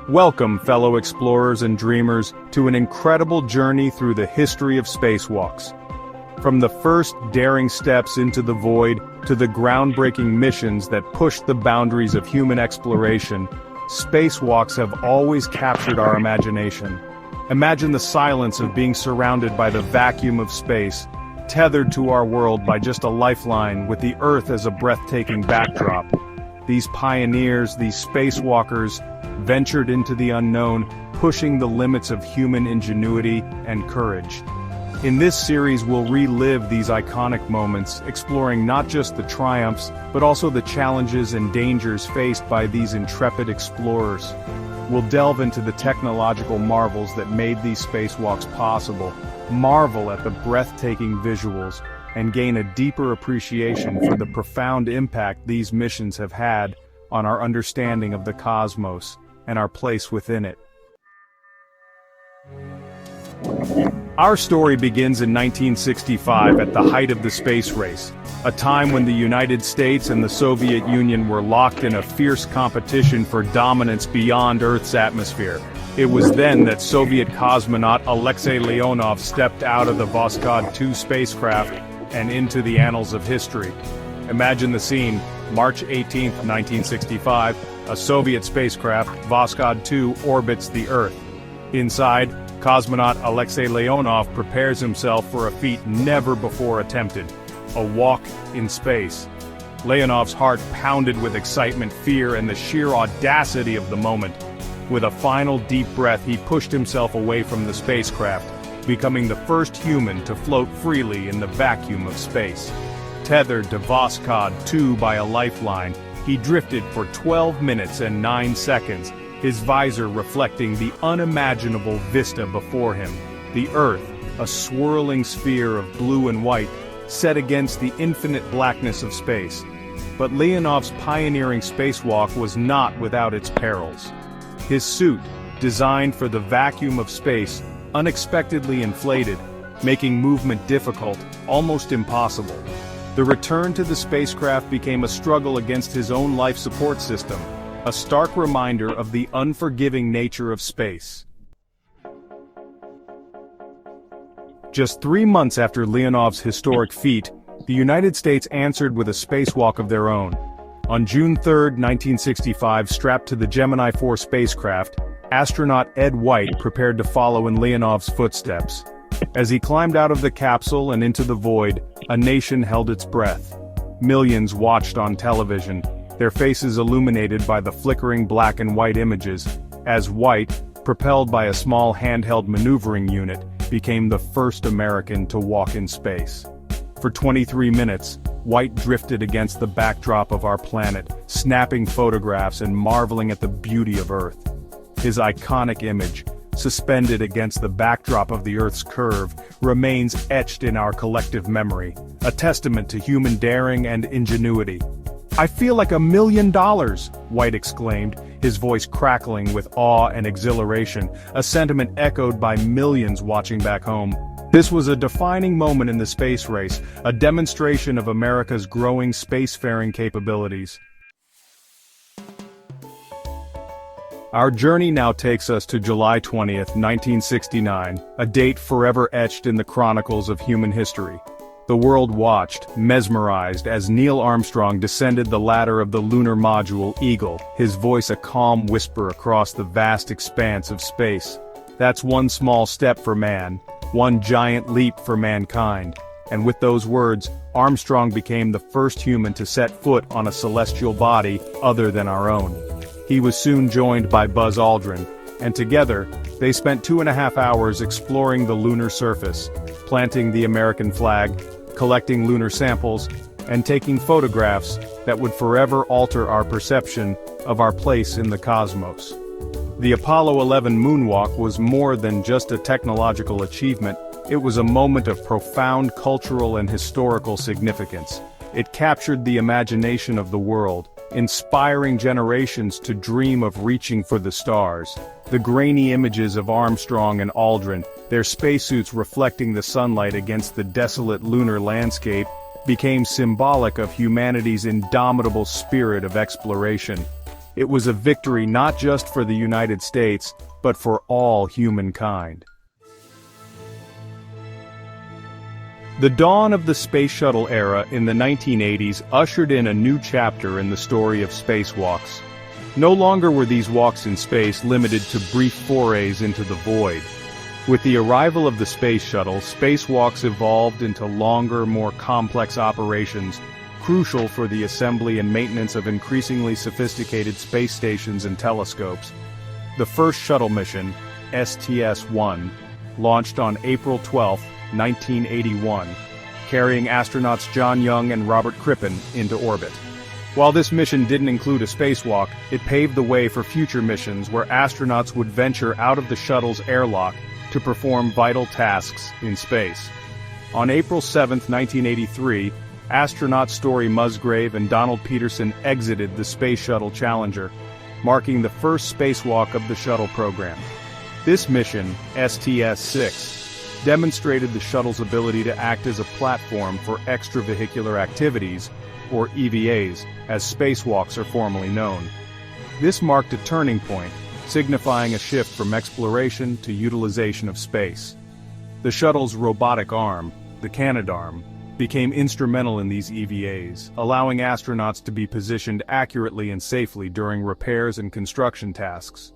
Welcome, fellow explorers and dreamers, to an incredible journey through the history of spacewalks. From the first daring steps into the void to the groundbreaking missions that pushed the boundaries of human exploration, spacewalks have always captured our imagination. Imagine the silence of being surrounded by the vacuum of space, tethered to our world by just a lifeline with the Earth as a breathtaking backdrop. These pioneers, these spacewalkers, ventured into the unknown, pushing the limits of human ingenuity and courage. In this series we'll relive these iconic moments, exploring not just the triumphs, but also the challenges and dangers faced by these intrepid explorers. We'll delve into the technological marvels that made these spacewalks possible, marvel at the breathtaking visuals, and gain a deeper appreciation for the profound impact these missions have had on our understanding of the cosmos and our place within it. Our story begins in 1965 at the height of the space race, a time when the United States and the Soviet Union were locked in a fierce competition for dominance beyond Earth's atmosphere. It was then that Soviet cosmonaut Alexei Leonov stepped out of the Voskhod 2 spacecraft and into the annals of history. Imagine the scene: March 18, 1965, a Soviet spacecraft, Voskhod 2, orbits the Earth. Inside, cosmonaut Alexei Leonov prepares himself for a feat never before attempted: a walk in space. Leonov's heart pounded with excitement, fear, and the sheer audacity of the moment. With a final deep breath, he pushed himself away from the spacecraft, becoming the first human to float freely in the vacuum of space. Tethered to Voskhod 2 by a lifeline, he drifted for 12 minutes and 9 seconds, his visor reflecting the unimaginable vista before him. The Earth, a swirling sphere of blue and white, set against the infinite blackness of space. But Leonov's pioneering spacewalk was not without its perils. His suit, designed for the vacuum of space, unexpectedly inflated, making movement difficult, almost impossible. The return to the spacecraft became a struggle against his own life support system, a stark reminder of the unforgiving nature of space. Just 3 months after Leonov's historic feat, the United States answered with a spacewalk of their own. On June 3, 1965, strapped to the Gemini 4 spacecraft, astronaut Ed White prepared to follow in Leonov's footsteps. As he climbed out of the capsule and into the void, a nation held its breath. Millions watched on television, their faces illuminated by the flickering black and white images, as White, propelled by a small handheld maneuvering unit, became the first American to walk in space. For 23 minutes, White drifted against the backdrop of our planet, snapping photographs and marveling at the beauty of Earth. His iconic image, suspended against the backdrop of the Earth's curve, remains etched in our collective memory, a testament to human daring and ingenuity. "I feel like $1 million, White exclaimed, his voice crackling with awe and exhilaration, a sentiment echoed by millions watching back home. This was a defining moment in the space race, a demonstration of America's growing spacefaring capabilities. Our journey now takes us to July 20th, 1969, a date forever etched in the chronicles of human history. The world watched, mesmerized, as Neil Armstrong descended the ladder of the lunar module Eagle, his voice a calm whisper across the vast expanse of space. That's one small step for man, one giant leap for mankind. And with those words, Armstrong became the first human to set foot on a celestial body other than our own. He was soon joined by Buzz Aldrin, and together, they spent 2.5 hours exploring the lunar surface, planting the American flag, collecting lunar samples, and taking photographs that would forever alter our perception of our place in the cosmos. The Apollo 11 moonwalk was more than just a technological achievement, it was a moment of profound cultural and historical significance. It captured the imagination of the world, inspiring generations to dream of reaching for the stars. The grainy images of Armstrong and Aldrin, their spacesuits reflecting the sunlight against the desolate lunar landscape, became symbolic of humanity's indomitable spirit of exploration. It was a victory not just for the United States, but for all humankind. The dawn of the Space Shuttle era in the 1980s ushered in a new chapter in the story of spacewalks. No longer were these walks in space limited to brief forays into the void. With the arrival of the Space Shuttle, spacewalks evolved into longer, more complex operations, crucial for the assembly and maintenance of increasingly sophisticated space stations and telescopes. The first shuttle mission, STS-1, launched on April 12, 1981, carrying astronauts John Young and Robert Crippen into orbit. While this mission didn't include a spacewalk, it paved the way for future missions where astronauts would venture out of the shuttle's airlock to perform vital tasks in space. On April 7, 1983, astronauts Story Musgrave and Donald Peterson exited the Space Shuttle Challenger, marking the first spacewalk of the shuttle program. This mission, STS-6, demonstrated the shuttle's ability to act as a platform for extravehicular activities, or EVAs, as spacewalks are formally known. This marked a turning point, signifying a shift from exploration to utilization of space. The shuttle's robotic arm, the Canadarm, became instrumental in these EVAs, allowing astronauts to be positioned accurately and safely during repairs and construction tasks.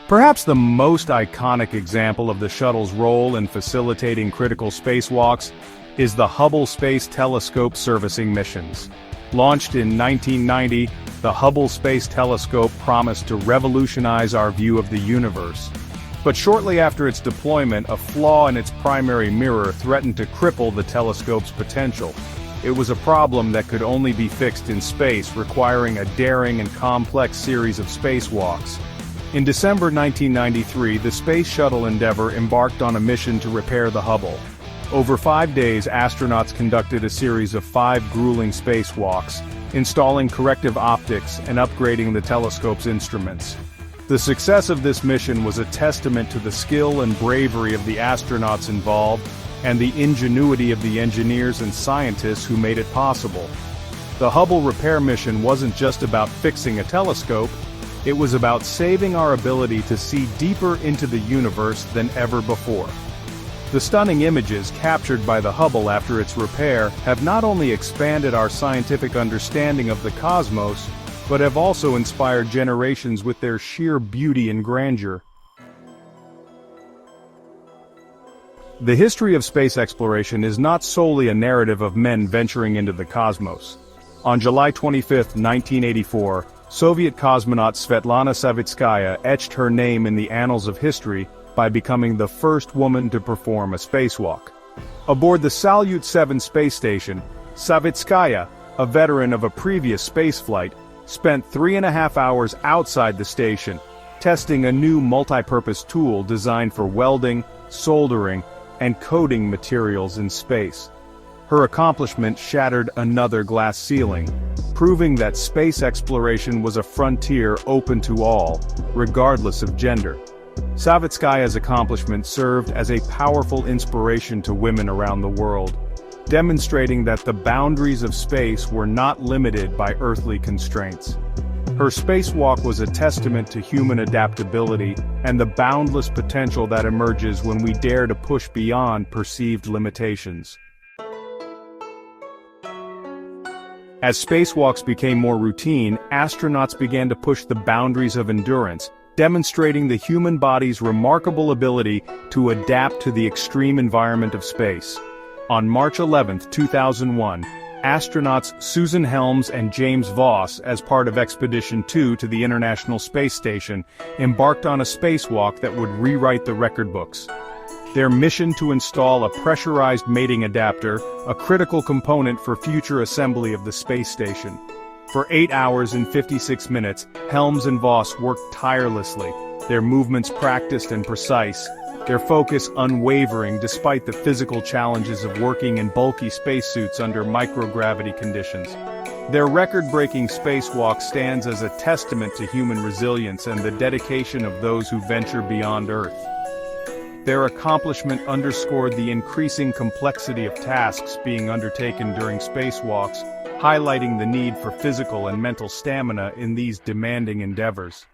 Perhaps the most iconic example of the shuttle's role in facilitating critical spacewalks is the Hubble Space Telescope servicing missions. Launched in 1990, the Hubble Space Telescope promised to revolutionize our view of the universe. But shortly after its deployment, a flaw in its primary mirror threatened to cripple the telescope's potential. It was a problem that could only be fixed in space, requiring a daring and complex series of spacewalks. In December 1993, the Space Shuttle Endeavour embarked on a mission to repair the Hubble. Over 5 days, astronauts conducted a series of 5 grueling spacewalks, installing corrective optics and upgrading the telescope's instruments. The success of this mission was a testament to the skill and bravery of the astronauts involved and the ingenuity of the engineers and scientists who made it possible. The Hubble repair mission wasn't just about fixing a telescope, it was about saving our ability to see deeper into the universe than ever before. The stunning images captured by the Hubble after its repair have not only expanded our scientific understanding of the cosmos, but have also inspired generations with their sheer beauty and grandeur. The history of space exploration is not solely a narrative of men venturing into the cosmos. On July 25, 1984, Soviet cosmonaut Svetlana Savitskaya etched her name in the annals of history by becoming the first woman to perform a spacewalk. Aboard the Salyut 7 space station, Savitskaya, a veteran of a previous spaceflight, spent 3.5 hours outside the station, testing a new multi-purpose tool designed for welding, soldering, and coating materials in space. Her accomplishment shattered another glass ceiling, proving that space exploration was a frontier open to all, regardless of gender. Savitskaya's accomplishment served as a powerful inspiration to women around the world, demonstrating that the boundaries of space were not limited by earthly constraints. Her spacewalk was a testament to human adaptability and the boundless potential that emerges when we dare to push beyond perceived limitations. As spacewalks became more routine, astronauts began to push the boundaries of endurance, demonstrating the human body's remarkable ability to adapt to the extreme environment of space. On March 11, 2001, astronauts Susan Helms and James Voss, as part of Expedition 2 to the International Space Station, embarked on a spacewalk that would rewrite the record books. Their mission to install a pressurized mating adapter, a critical component for future assembly of the space station. For 8 hours and 56 minutes, Helms and Voss worked tirelessly, their movements practiced and precise, their focus unwavering despite the physical challenges of working in bulky spacesuits under microgravity conditions. Their record-breaking spacewalk stands as a testament to human resilience and the dedication of those who venture beyond Earth. Their accomplishment underscored the increasing complexity of tasks being undertaken during spacewalks, highlighting the need for physical and mental stamina in these demanding endeavors.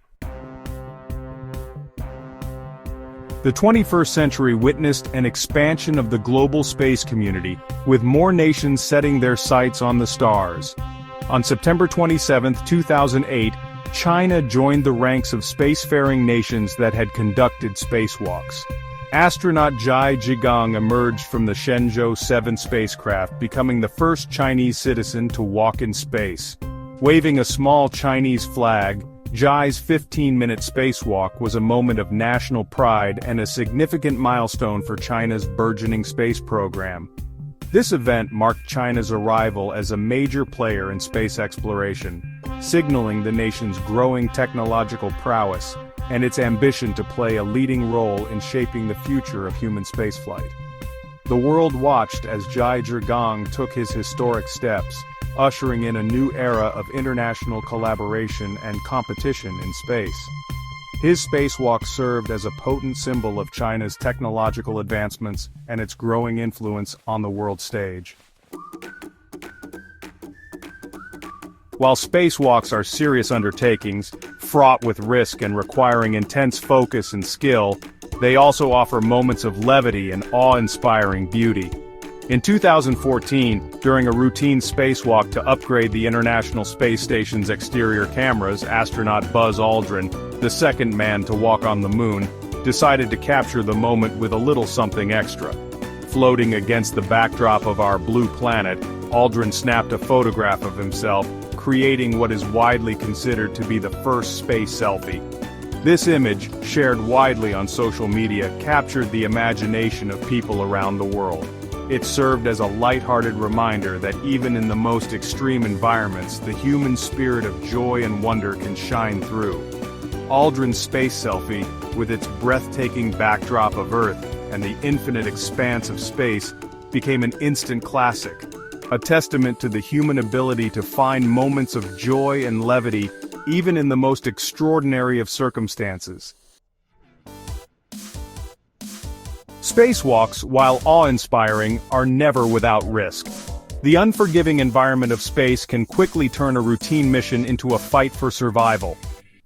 The 21st century witnessed an expansion of the global space community, with more nations setting their sights on the stars. On September 27, 2008, China joined the ranks of spacefaring nations that had conducted spacewalks. Astronaut Zhai Zhigang emerged from the Shenzhou 7 spacecraft, becoming the first Chinese citizen to walk in space. Waving a small Chinese flag, Zhai's 15-minute spacewalk was a moment of national pride and a significant milestone for China's burgeoning space program. This event marked China's arrival as a major player in space exploration, signaling the nation's growing technological prowess and its ambition to play a leading role in shaping the future of human spaceflight. The world watched as Zhai Zhigang took his historic steps, ushering in a new era of international collaboration and competition in space. His spacewalk served as a potent symbol of China's technological advancements and its growing influence on the world stage. While spacewalks are serious undertakings, fraught with risk and requiring intense focus and skill, they also offer moments of levity and awe-inspiring beauty. In 2014, during a routine spacewalk to upgrade the International Space Station's exterior cameras, astronaut Buzz Aldrin, the second man to walk on the moon, decided to capture the moment with a little something extra. Floating against the backdrop of our blue planet, Aldrin snapped a photograph of himself, creating what is widely considered to be the first space selfie. This image, shared widely on social media, captured the imagination of people around the world. It served as a lighthearted reminder that even in the most extreme environments, the human spirit of joy and wonder can shine through. Aldrin's space selfie, with its breathtaking backdrop of Earth and the infinite expanse of space, became an instant classic, a testament to the human ability to find moments of joy and levity even in the most extraordinary of circumstances. Spacewalks, while awe-inspiring, are never without risk. The unforgiving environment of space can quickly turn a routine mission into a fight for survival.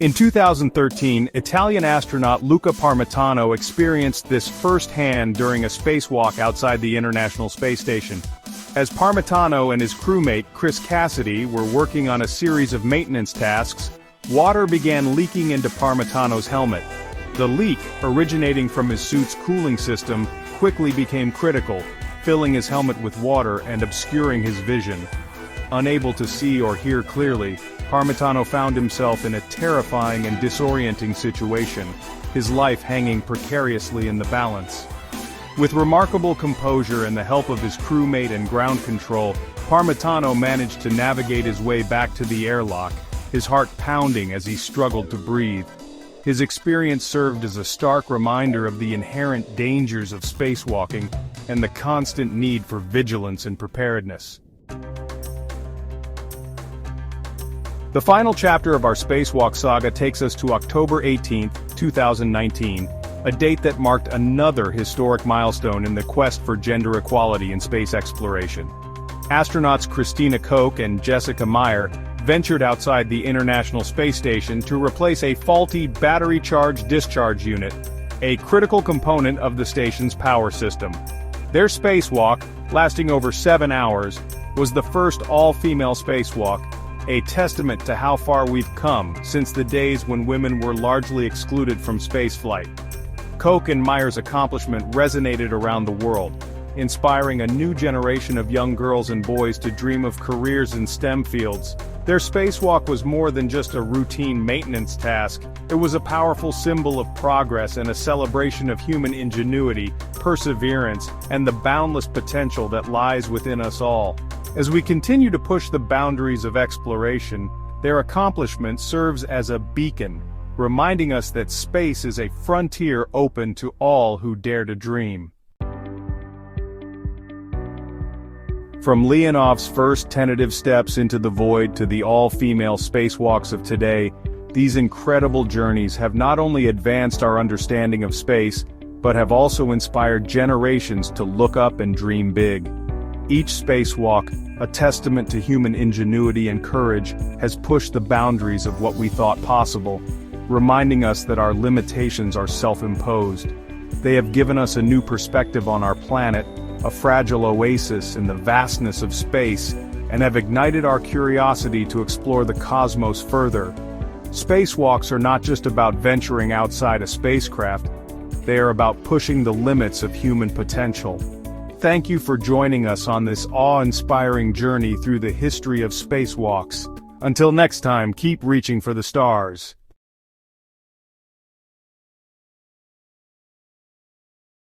In 2013, Italian astronaut Luca Parmitano experienced this firsthand during a spacewalk outside the International Space Station. As Parmitano and his crewmate Chris Cassidy were working on a series of maintenance tasks, water began leaking into Parmitano's helmet. The leak, originating from his suit's cooling system, quickly became critical, filling his helmet with water and obscuring his vision. Unable to see or hear clearly, Parmitano found himself in a terrifying and disorienting situation, his life hanging precariously in the balance. With remarkable composure and the help of his crewmate and ground control, Parmitano managed to navigate his way back to the airlock, his heart pounding as he struggled to breathe. His experience served as a stark reminder of the inherent dangers of spacewalking and the constant need for vigilance and preparedness. The final chapter of our spacewalk saga takes us to October 18, 2019, a date that marked another historic milestone in the quest for gender equality in space exploration. Astronauts Christina Koch and Jessica Meyer ventured outside the International Space Station to replace a faulty battery-charged discharge unit, a critical component of the station's power system. Their spacewalk, lasting over 7 hours, was the first all-female spacewalk, a testament to how far we've come since the days when women were largely excluded from spaceflight. Koch and Meyer's accomplishment resonated around the world, inspiring a new generation of young girls and boys to dream of careers in STEM fields. Their spacewalk was more than just a routine maintenance task. It was a powerful symbol of progress and a celebration of human ingenuity, perseverance, and the boundless potential that lies within us all. As we continue to push the boundaries of exploration, their accomplishment serves as a beacon, reminding us that space is a frontier open to all who dare to dream. From Leonov's first tentative steps into the void to the all-female spacewalks of today, these incredible journeys have not only advanced our understanding of space, but have also inspired generations to look up and dream big. Each spacewalk, a testament to human ingenuity and courage, has pushed the boundaries of what we thought possible, reminding us that our limitations are self-imposed. They have given us a new perspective on our planet, a fragile oasis in the vastness of space, and have ignited our curiosity to explore the cosmos further. Spacewalks are not just about venturing outside a spacecraft, they are about pushing the limits of human potential. Thank you for joining us on this awe-inspiring journey through the history of spacewalks. Until next time, keep reaching for the stars.